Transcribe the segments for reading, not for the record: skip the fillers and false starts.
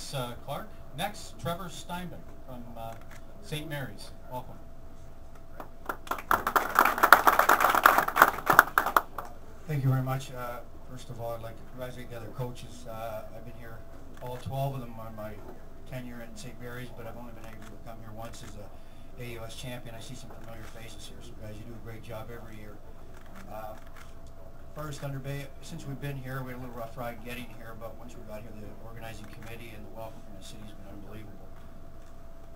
Thanks, Clark. Next, Trevor Steinbeck from St. Mary's. Welcome. Thank you very much. First of all, I'd like to congratulate the other coaches. I've been here, all 12 of them on my tenure in St. Mary's, but I've only been able to come here once as a AUS champion. I see some familiar faces here, so guys, you do a great job every year. First, Thunder Bay, since we've been here, we had a little rough ride getting here, but once we got here, the organizing committee and the welcome from the city has been unbelievable.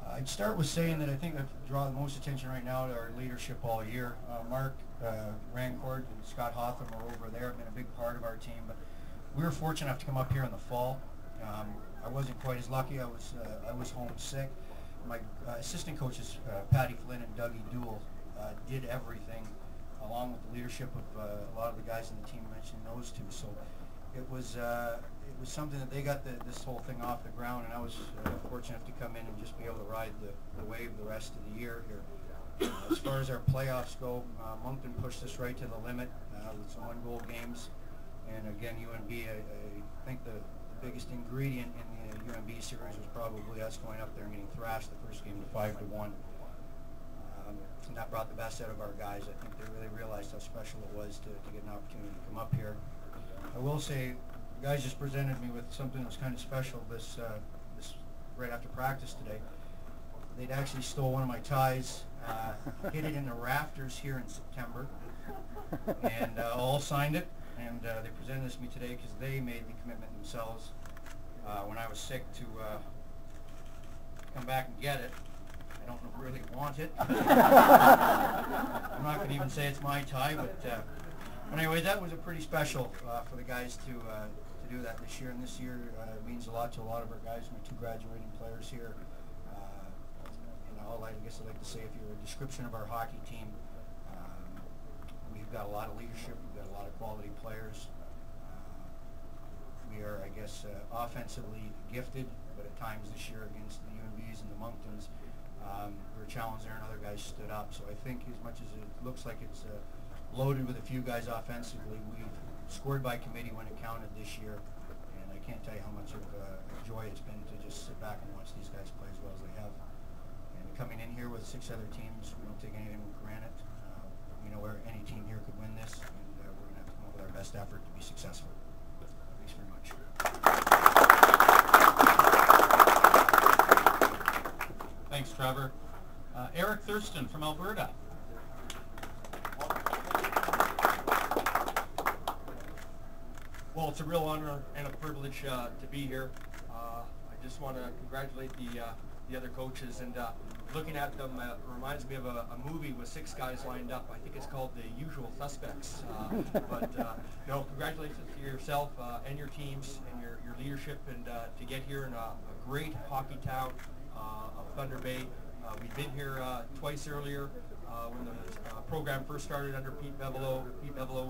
I'd start with saying that I think I've drawn the most attention right now to our leadership all year. Mark Rancourt and Scott Hotham are over there, have been a big part of our team, but we were fortunate enough to come up here in the fall. I wasn't quite as lucky. I was homesick. My assistant coaches, Patty Flynn and Dougie Duell, did everything, along with the leadership of a lot of the guys in the team, mentioning those two. So it was something that they got this whole thing off the ground, and I was fortunate enough to come in and just be able to ride the wave the rest of the year here. As far as our playoffs go, Moncton pushed us right to the limit with some one-goal games, and again, UNB, I think the biggest ingredient in the UNB series was probably us going up there and getting thrashed the first game to 5-1. And that brought the best out of our guys. I think they really realized how special it was to get an opportunity to come up here. I will say, the guys just presented me with something that was kind of special this right after practice today. They'd actually stole one of my ties, hid it in the rafters here in September, and all signed it. And they presented this to me today because they made the commitment themselves when I was sick to come back and get it. I don't really want it. I'm not going to even say it's my tie, but anyway, that was a pretty special for the guys to do that this year. And this year means a lot to a lot of our guys. My two graduating players here. I guess I'd like to say, if you're a description of our hockey team, we've got a lot of leadership. We've got a lot of quality players. We are, I guess, offensively gifted, but at times this year against the UNBs and the Monktons, we were challenged there and other guys stood up. So I think as much as it looks like it's loaded with a few guys offensively, we've scored by committee when it counted this year. And I can't tell you how much of a joy it's been to just sit back and watch these guys play as well as they have. And coming in here with 6 other teams, we don't take anything for granted. We know where any team here could win this, and we're going to have to come up with our best effort to be successful. Thanks very much. Thanks, Trevor. Eric Thurston from Alberta. Well, it's a real honor and a privilege to be here. I just want to congratulate the other coaches, and looking at them reminds me of a movie with 6 guys lined up. I think it's called The Usual Suspects. No, congratulations to yourself and your teams and your leadership, and to get here in a great hockey town of Thunder Bay. We've been here twice earlier when the program first started under Pete Bevelow. We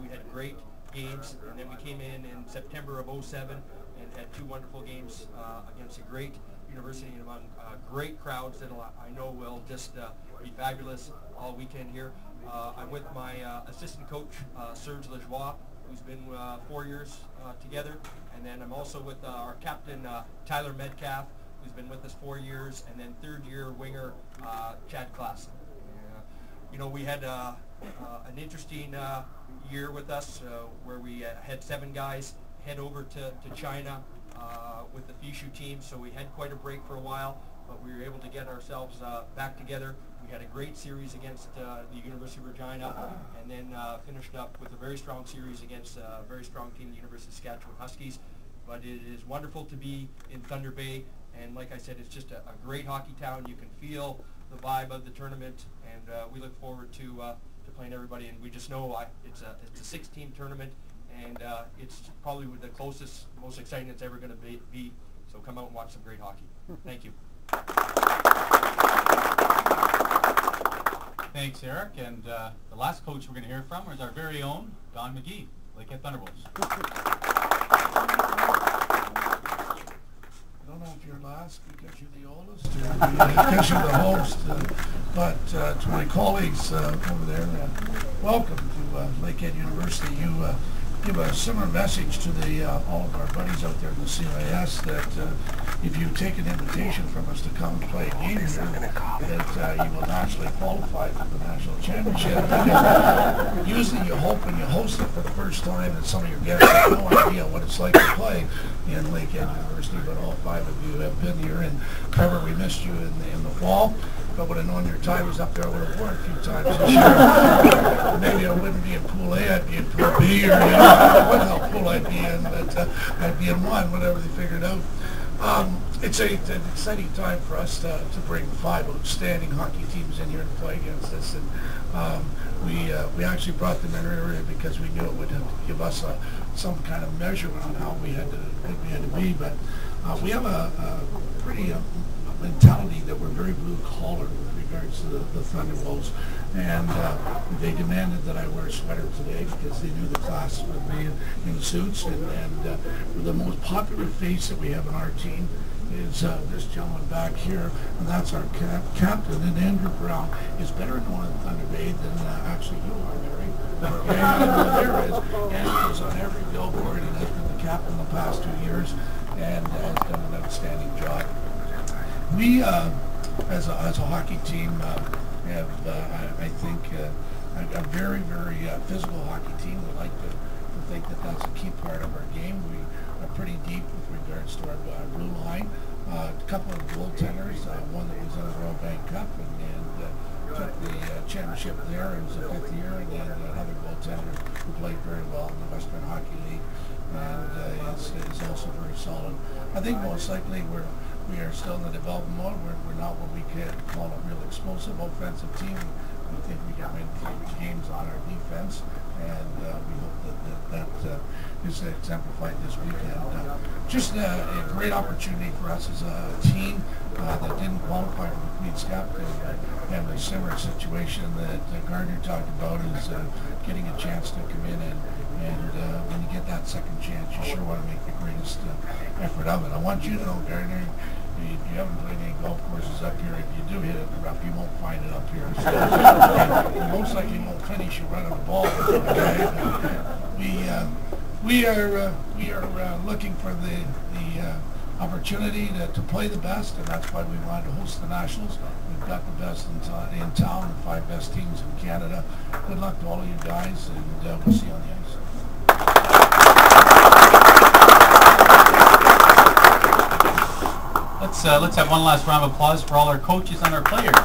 had great games, and then we came in September of '07 and had 2 wonderful games against a great university and among great crowds that I know will just be fabulous all weekend here. I'm with my assistant coach, Serge Lajoie, who's been 4 years together, and then I'm also with our captain, Tyler Metcalf, who's been with us 4 years, and then 3rd-year winger, Chad Klassen. You know, we had an interesting year with us where we had 7 guys head over to China with the FISU team, so we had quite a break for a while, but we were able to get ourselves back together. We had a great series against the University of Regina, and then finished up with a very strong series against a very strong team, the University of Saskatchewan Huskies. But it is wonderful to be in Thunder Bay, and like I said, it's just a great hockey town. You can feel the vibe of the tournament, and we look forward to playing everybody. And we just know it's a 6-team tournament, and it's probably the closest, most exciting it's ever going to be. So come out and watch some great hockey. Thank you. Thanks, Eric. And the last coach we're going to hear from is our very own Don McGee, Lakehead Thunderbolts. I don't know if you're last because you're the oldest or because you're the host, but to my colleagues over there, welcome to Lakehead University. You give a similar message to all of our buddies out there in the CIS that if you take an invitation from us to come and play a game here, that you will naturally qualify for the national championship. Usually you hope when you host it for the first time that some of your guests have no idea what it's like to play in Lakehead University, but all 5 of you have been here. And Trevor, we missed you in the fall. If I would have known your time was up there, I would have worn a few times this year. Maybe I wouldn't be in Pool A, I'd be in Pool B, or I don't know what pool I'd be in, but I'd be in one, whatever they figured out. It's an exciting time for us to bring 5 outstanding hockey teams in here to play against us, and we actually brought them in earlier because we knew it would give us some kind of measurement on how we had to be. But we have a pretty mentality that we're very blue collar with regards to the Thunderbolts, and they demanded that I wear a sweater today because they knew the class would be in suits, and the most popular face that we have on our team is this gentleman back here, and that's our captain. And Andrew Brown is better known in Thunder Bay than actually you are, Mary. Andrew's on every billboard and has been the captain the past 2 years and has done an outstanding job. We, as a hockey team, have, I think, a very, very physical hockey team. We like to think that that's a key part of our game. We are pretty deep with regards to our blue line. A couple of goaltenders, one that was in the Royal Bank Cup and took the championship there in his 5th year, and then another goaltender who played very well in the Western Hockey League and is also very solid. I think most likely we are still in the development mode. We're not what we can call a real explosive offensive team. We think we can win games on our defense, and we hope that is exemplified this weekend. Just a great opportunity for us as a team that didn't qualify for the Queen's Cup, and a similar situation that Gardner talked about is getting a chance to come in and when you get that second chance, you sure want to make the greatest effort of it. I want you to know, Gardner, if you haven't played any golf courses up here, if you do hit it rough, you won't find it up here. So, you most likely won't finish your run of the ball. Okay? We are looking for the opportunity to play the best, and that's why we wanted to host the Nationals. We've got the best in town, the 5 best teams in Canada. Good luck to all of you guys, and we'll see you on the ice. Let's have one last round of applause for all our coaches and our players.